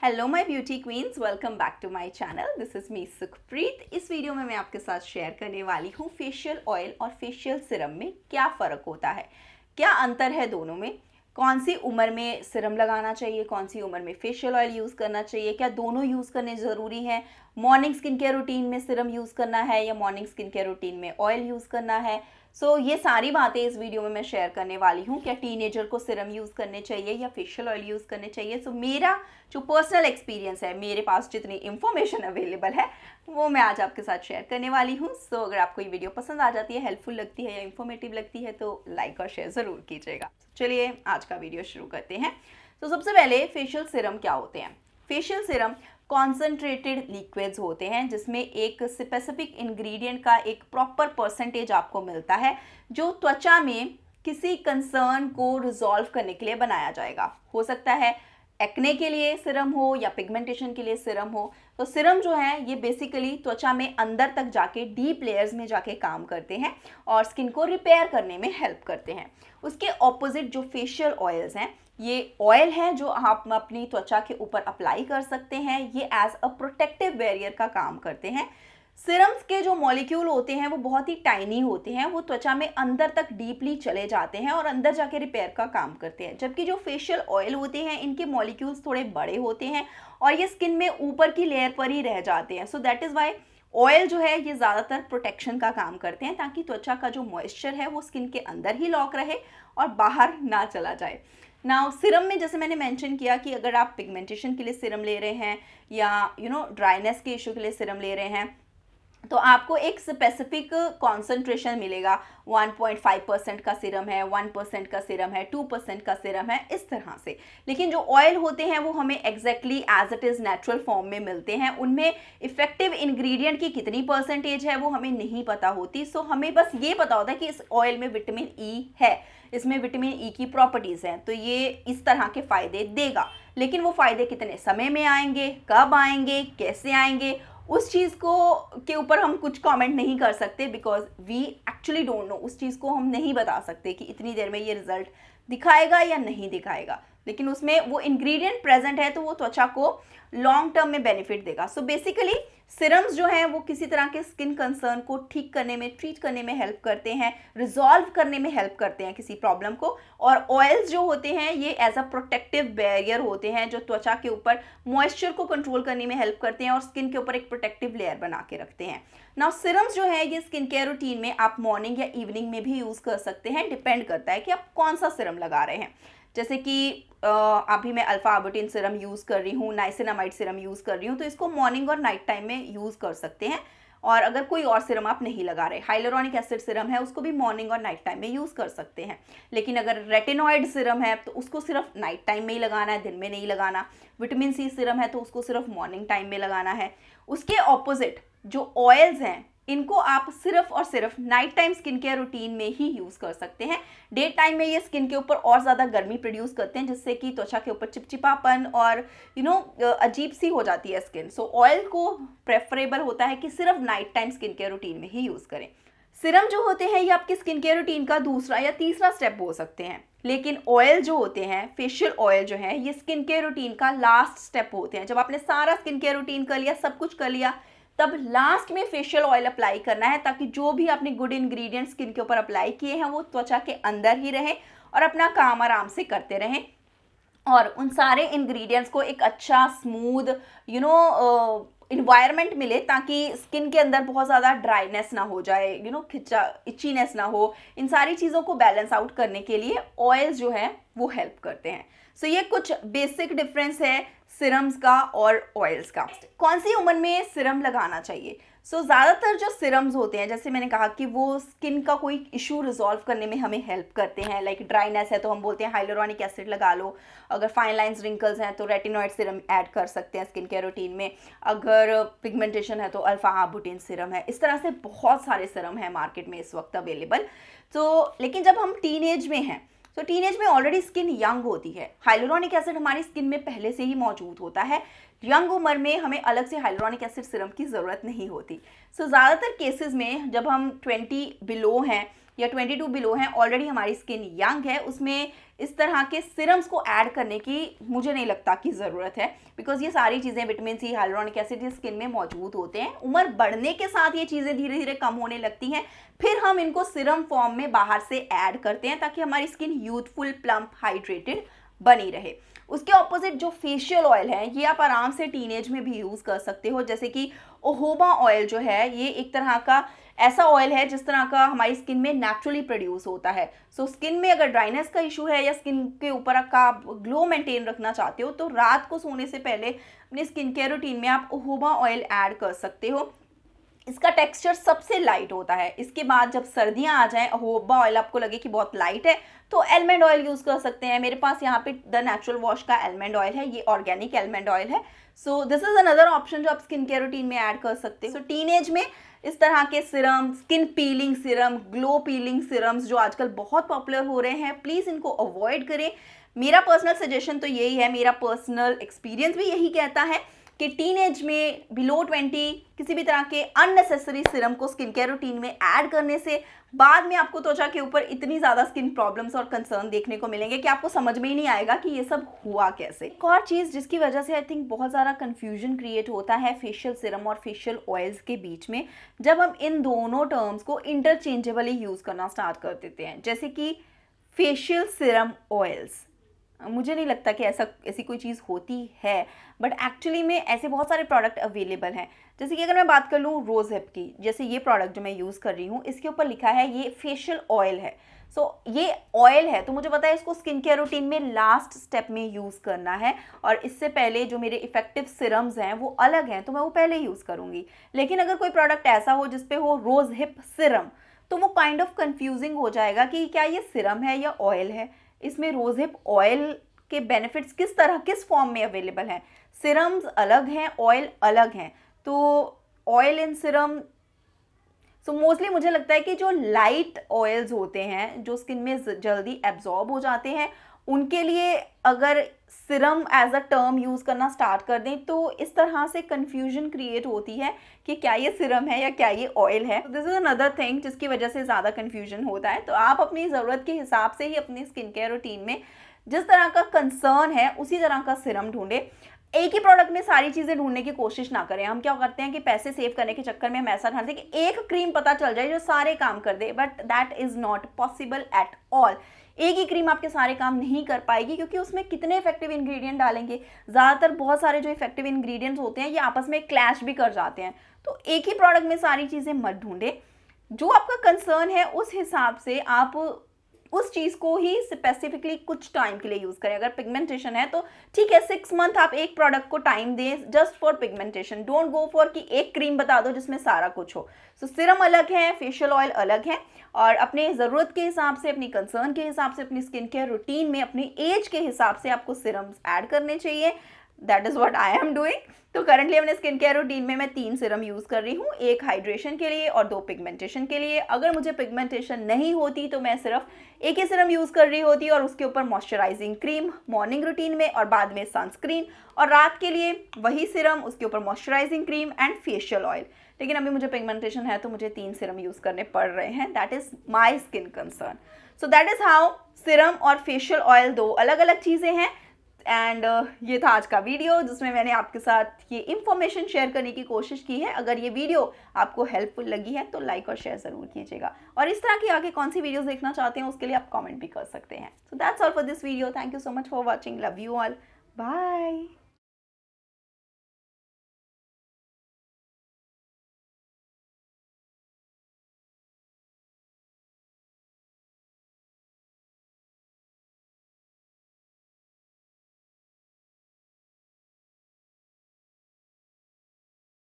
Hello my beauty queens, welcome back to my channel. This is me Sukhpreet. इस video में मैं आपके साथ शेयर करने वाली हूँ फेशियल ऑयल और फेशियल सिरम में क्या फ़र्क होता है, क्या अंतर है दोनों में, कौन सी उम्र में सिरम लगाना चाहिए, कौन सी उम्र में फेशियल ऑयल यूज़ करना चाहिए, क्या दोनों यूज़ करने ज़रूरी हैं, मॉर्निंग स्किन केयर रूटीन में सिरम यूज़ करना है या मॉर्निंग स्किन केयर रूटीन में ऑयल यूज़ करना है। ये सारी बातें इस वीडियो में मैं शेयर करने वाली हूँ। क्या टीनेजर को सिरम यूज़ करने चाहिए या फेशियल ऑयल यूज़ करने चाहिए। मेरा जो पर्सनल एक्सपीरियंस है, मेरे पास जितनी इन्फॉर्मेशन अवेलेबल है वो मैं आज आपके साथ शेयर करने वाली हूँ। अगर आपको ये वीडियो पसंद आ जाती है, हेल्पफुल लगती है या इन्फॉर्मेटिव लगती है तो लाइक और शेयर ज़रूर कीजिएगा। चलिए आज का वीडियो शुरू करते हैं। सबसे पहले फेशियल सिरम क्या होते हैं। फेशियल सिरम कॉन्सेंट्रेटेड लिक्विड्स होते हैं जिसमें एक स्पेसिफिक इंग्रेडिएंट का एक प्रॉपर परसेंटेज आपको मिलता है जो त्वचा में किसी कंसर्न को रिजॉल्व करने के लिए बनाया जाएगा। हो सकता है एक्ने के लिए सिरम हो या पिगमेंटेशन के लिए सिरम हो। सिरम जो है ये बेसिकली त्वचा में अंदर तक जाके डीप लेयर्स में जाके काम करते हैं और स्किन को रिपेयर करने में हेल्प करते हैं। उसके ऑपोजिट जो फेशियल ऑयल्स हैं, ये ऑयल है जो आप अपनी त्वचा के ऊपर अप्लाई कर सकते हैं। ये एज अ प्रोटेक्टिव बैरियर का काम करते हैं। सिरम्स के जो मॉलिक्यूल होते हैं वो बहुत ही टाइनी होते हैं, वो त्वचा में अंदर तक डीपली चले जाते हैं और अंदर जाके रिपेयर का काम करते हैं। जबकि जो फेशियल ऑयल होते हैं इनके मॉलिक्यूल्स थोड़े बड़े होते हैं और ये स्किन में ऊपर की लेयर पर ही रह जाते हैं। दैट इज़ वाई ऑयल जो है ये ज़्यादातर प्रोटेक्शन का काम करते हैं ताकि त्वचा का जो मॉइस्चर है वो स्किन के अंदर ही लॉक रहे और बाहर ना चला जाए। नाउ सिरम में जैसे मैंने मेंशन किया कि अगर आप पिगमेंटेशन के लिए सिरम ले रहे हैं या ड्राइनेस के इशू के लिए सिरम ले रहे हैं तो आपको एक स्पेसिफिक कॉन्सेंट्रेशन मिलेगा। 1.5% का सिरम है, 1% का सिरम है, 2% का सिरम है, इस तरह से। लेकिन जो ऑयल होते हैं वो हमें exactly as it is natural form में मिलते हैं। उनमें इफेक्टिव इंग्रेडिएंट की कितनी परसेंटेज है वो हमें नहीं पता होती। हमें बस ये पता होता है कि इस ऑयल में विटामिन ई है, इसमें विटामिन ई की प्रॉपर्टीज़ हैं तो ये इस तरह के फ़ायदे देगा। लेकिन वो फ़ायदे कितने समय में आएंगे, कब आएंगे, कैसे आएंगे, उस चीज़ को के ऊपर हम कुछ कमेंट नहीं कर सकते because we actually don't know. उस चीज़ को हम नहीं बता सकते कि इतनी देर में ये रिजल्ट दिखाएगा या नहीं दिखाएगा। लेकिन उसमें वो इंग्रेडिएंट प्रेजेंट है तो वो त्वचा को लॉन्ग टर्म में बेनिफिट देगा। बेसिकली सिरम्स जो हैं वो किसी तरह के स्किन कंसर्न को ठीक करने में, ट्रीट करने में हेल्प करते हैं, रिजॉल्व करने में हेल्प करते हैं किसी प्रॉब्लम को। और ऑयल्स जो होते हैं ये एज अ प्रोटेक्टिव बैरियर होते हैं जो त्वचा के ऊपर मॉइस्चर को कंट्रोल करने में हेल्प करते हैं और स्किन के ऊपर एक प्रोटेक्टिव लेयर बना के रखते हैं। नाउ सिरम्स जो है ये स्किन केयर रूटीन में आप मॉर्निंग या इवनिंग में भी यूज़ कर सकते हैं। डिपेंड करता है कि आप कौन सा सिरम लगा रहे हैं। जैसे कि अभी मैं अल्फा आर्बुटिन सिरम यूज़ कर रही हूँ, नाइसिनामाइड सिरम यूज़ कर रही हूँ, तो इसको मॉर्निंग और नाइट टाइम में यूज़ कर सकते हैं। और अगर कोई और सिरम आप नहीं लगा रहे, हाइलुरोनिक एसिड सिरम है, उसको भी मॉर्निंग और नाइट टाइम में यूज़ कर सकते हैं। लेकिन अगर रेटिनॉइड सिरम है तो उसको सिर्फ नाइट टाइम में ही लगाना है, दिन में नहीं लगाना। विटामिन सी सिरम है तो उसको सिर्फ मॉर्निंग टाइम में लगाना है। उसके ऑपोजिट जो ऑयल्स हैं इनको आप सिर्फ और सिर्फ night time skin care routine में ही यूज़ कर सकते हैं। डे टाइम में ये स्किन के ऊपर और ज़्यादा गर्मी प्रोड्यूस करते हैं जिससे कि त्वचा के ऊपर चिपचिपापन और अजीब सी हो जाती है स्किन। ऑयल को प्रेफरेबल होता है कि सिर्फ night time skin care routine में ही यूज़ करें। सिरम जो होते हैं ये आपके स्किन केयर रूटीन का दूसरा या तीसरा स्टेप हो सकते हैं। लेकिन ऑयल जो होते हैं, फेशियल ऑयल जो है, ये स्किन केयर रूटीन का लास्ट स्टेप होते हैं। जब आपने सारा स्किन केयर रूटीन कर लिया, सब कुछ कर लिया, तब लास्ट में फेशियल ऑयल अप्लाई करना है ताकि जो भी आपने गुड इंग्रेडिएंट्स स्किन के ऊपर अप्लाई किए हैं वो त्वचा के अंदर ही रहें और अपना काम आराम से करते रहें और उन सारे इंग्रेडिएंट्स को एक अच्छा स्मूथ इन्वायरमेंट मिले ताकि स्किन के अंदर बहुत ज़्यादा ड्राइनेस ना हो जाए, खिंचा इचीनेस ना हो। इन सारी चीज़ों को बैलेंस आउट करने के लिए ऑयल्स जो है वो हेल्प करते हैं। ये कुछ बेसिक डिफरेंस है सिरम्स का और ऑयल्स का। कौन सी उम्र में सिरम लगाना चाहिए। ज़्यादातर जो सिरम्स होते हैं, जैसे मैंने कहा कि वो स्किन का कोई इशू रिजॉल्व करने में हमें हेल्प करते हैं। लाइक ड्राइनेस है तो हम बोलते हैं हाइलुरोनिक एसिड लगा लो। अगर फाइन लाइंस रिंकल्स हैं तो रेटिनॉइड सिरम ऐड कर सकते हैं स्किन केयर रूटीन में। अगर पिगमेंटेशन है तो अल्फा आर्बुटिन सिरम है। इस तरह से बहुत सारे सिरम हैं मार्केट में इस वक्त अवेलेबल। लेकिन जब हम टीनेज में हैं टीनेज में ऑलरेडी स्किन यंग होती है। हाइलुरोनिक एसिड हमारी स्किन में पहले से ही मौजूद होता है। यंग उम्र में हमें अलग से हाइलुरोनिक एसिड सिरम की ज़रूरत नहीं होती। ज़्यादातर केसेस में जब हम 20 बिलो हैं या 22 बिलो हैं, ऑलरेडी हमारी स्किन यंग है, उसमें इस तरह के सिरम्स को ऐड करने की मुझे नहीं लगता कि ज़रूरत है, बिकॉज ये सारी चीज़ें vitamin C, hyaluronic acid skin में मौजूद होते हैं। उम्र बढ़ने के साथ ये चीज़ें धीरे धीरे कम होने लगती हैं, फिर हम इनको सिरम फॉर्म में बाहर से ऐड करते हैं ताकि हमारी स्किन यूथफुल, प्लम्प, हाइड्रेटेड बनी रहे। उसके ऑपोजिट जो फेशियल ऑयल है ये आप आराम से टीनेज में भी यूज़ कर सकते हो, जैसे कि ओहोबा ऑयल जो है ये एक तरह का ऐसा ऑयल है जिस तरह का हमारी स्किन में नेचुरली प्रोड्यूस होता है। सो स्किन में अगर ड्राइनेस का इशू है या स्किन के ऊपर का आप ग्लो मेंटेन रखना चाहते हो तो रात को सोने से पहले अपने स्किन केयर रूटीन में आप ओहोबा ऑयल ऐड कर सकते हो। इसका टेक्सचर सबसे लाइट होता है। इसके बाद जब सर्दियां आ जाएं, होबा ऑयल आपको लगे कि बहुत लाइट है तो एलमंड ऑयल यूज़ कर सकते हैं। मेरे पास यहाँ पे द नेचुरल वॉश का एलमंड ऑयल है, ये ऑर्गेनिक एलमंड ऑयल है। So this is another option जो आप स्किन केयर रूटीन में ऐड कर सकते हो। टीनेज में इस तरह के Siram, skin piling Siram, glow piling serums जो आजकल बहुत पॉपुलर हो रहे हैं, प्लीज़ इनको अवॉइड करें। मेरा पर्सनल सजेशन तो यही है, मेरा पर्सनल एक्सपीरियंस भी यही कहता है कि टीनेज में बिलो 20 किसी भी तरह के अननेसेसरी सिरम को स्किन केयर रूटीन में ऐड करने से बाद में आपको त्वचा के ऊपर इतनी ज़्यादा स्किन प्रॉब्लम्स और कंसर्न देखने को मिलेंगे कि आपको समझ में ही नहीं आएगा कि ये सब हुआ कैसे। एक और चीज़ जिसकी वजह से आई थिंक बहुत ज़्यादा कन्फ्यूजन क्रिएट होता है फेशियल सिरम और फेशियल ऑयल्स के बीच में, जब हम इन दोनों टर्म्स को इंटरचेंजेबली यूज़ करना स्टार्ट कर देते हैं, जैसे कि फेशियल सिरम ऑयल्स। मुझे नहीं लगता कि ऐसी कोई चीज़ होती है, बट एक्चुअली में ऐसे बहुत सारे प्रोडक्ट अवेलेबल हैं। जैसे कि अगर मैं बात कर लूँ रोज़ हिप की, जैसे ये प्रोडक्ट जो मैं यूज़ कर रही हूँ इसके ऊपर लिखा है ये फेशियल ऑयल है। सो ये ऑयल है तो मुझे पता है इसको स्किन केयर रूटीन में लास्ट स्टेप में यूज़ करना है, और इससे पहले जो मेरे इफेक्टिव सिरम्स हैं वो अलग हैं तो मैं वो पहले यूज़ करूँगी। लेकिन अगर कोई प्रोडक्ट ऐसा हो जिसपे हो रोज़ हिप सिरम, तो वो काइंड ऑफ कन्फ्यूजिंग हो जाएगा कि क्या ये सिरम है या ऑयल है। इसमें रोज़ हिप ऑयल के बेनिफिट्स किस तरह, किस फॉर्म में अवेलेबल हैं। सिरम्स अलग हैं, ऑयल अलग हैं। तो oil in Siram, so mostly मुझे लगता है कि जो लाइट ऑयल्स होते हैं जो स्किन में जल्दी एब्जॉर्ब हो जाते हैं, उनके लिए अगर serum as a term use करना स्टार्ट कर दें तो इस तरह से कन्फ्यूजन क्रिएट होती है कि क्या ये सिरम है या क्या ये ऑयल है। दिस इज़ अनदर थिंग जिसकी वजह से ज़्यादा कन्फ्यूजन होता है। तो आप अपनी ज़रूरत के हिसाब से ही अपनी स्किन केयर रूटीन में जिस तरह का कंसर्न है उसी तरह का सिरम ढूंढें। एक ही प्रोडक्ट में सारी चीज़ें ढूंढने की कोशिश ना करें। हम क्या करते हैं कि पैसे सेव करने के चक्कर में हम ऐसा ढूंढते हैं कि एक क्रीम पता चल जाए जो सारे काम कर दे, but that is not possible at all. एक ही क्रीम आपके सारे काम नहीं कर पाएगी क्योंकि उसमें कितने इफेक्टिव इंग्रेडिएंट डालेंगे। ज़्यादातर बहुत सारे जो इफेक्टिव इंग्रेडिएंट्स होते हैं ये आपस में क्लैश भी कर जाते हैं। तो एक ही प्रोडक्ट में सारी चीज़ें मत ढूंढें। जो आपका कंसर्न है उस हिसाब से आप उस चीज़ को ही स्पेसिफिकली कुछ टाइम के लिए यूज़ करें। अगर पिगमेंटेशन है तो ठीक है, 6 मंथ आप एक प्रोडक्ट को टाइम दें just for pigmentation. Don't go for कि एक क्रीम बता दो जिसमें सारा कुछ हो। सो सिरम अलग है, फेशियल ऑयल अलग है, और अपने ज़रूरत के हिसाब से, अपनी कंसर्न के हिसाब से, अपनी स्किन केयर रूटीन में अपनी एज के हिसाब से आपको सिरम्स ऐड करने चाहिए। That is what I am doing. तो करंटली अपने स्किन केयर रूटीन में मैं 3 सिरम यूज़ कर रही हूँ, एक हाइड्रेशन के लिए और 2 पिगमेंटेशन के लिए। अगर मुझे पिगमेंटेशन नहीं होती तो मैं सिर्फ एक ही सिरम यूज़ कर रही होती और उसके ऊपर मॉइस्चराइजिंग क्रीम मॉर्निंग रूटीन में और बाद में सनस्क्रीन, और रात के लिए वही सिरम, उसके ऊपर moisturising cream and facial oil. लेकिन अभी मुझे पिगमेंटेशन है तो मुझे 3 सिरम यूज़ करने पड़ रहे हैं। That is my skin concern. So that is how Siram और फेशियल ऑयल 2 अलग अलग चीज़ें हैं। एंड ये था आज का वीडियो जिसमें मैंने आपके साथ ये इन्फॉर्मेशन शेयर करने की कोशिश की है। अगर ये वीडियो आपको हेल्पफुल लगी है तो लाइक और शेयर ज़रूर कीजिएगा, और इस तरह की आगे कौन सी वीडियोस देखना चाहते हैं उसके लिए आप कमेंट भी कर सकते हैं। So that's all for this video. Thank you so much for watching. Love you all. Bye.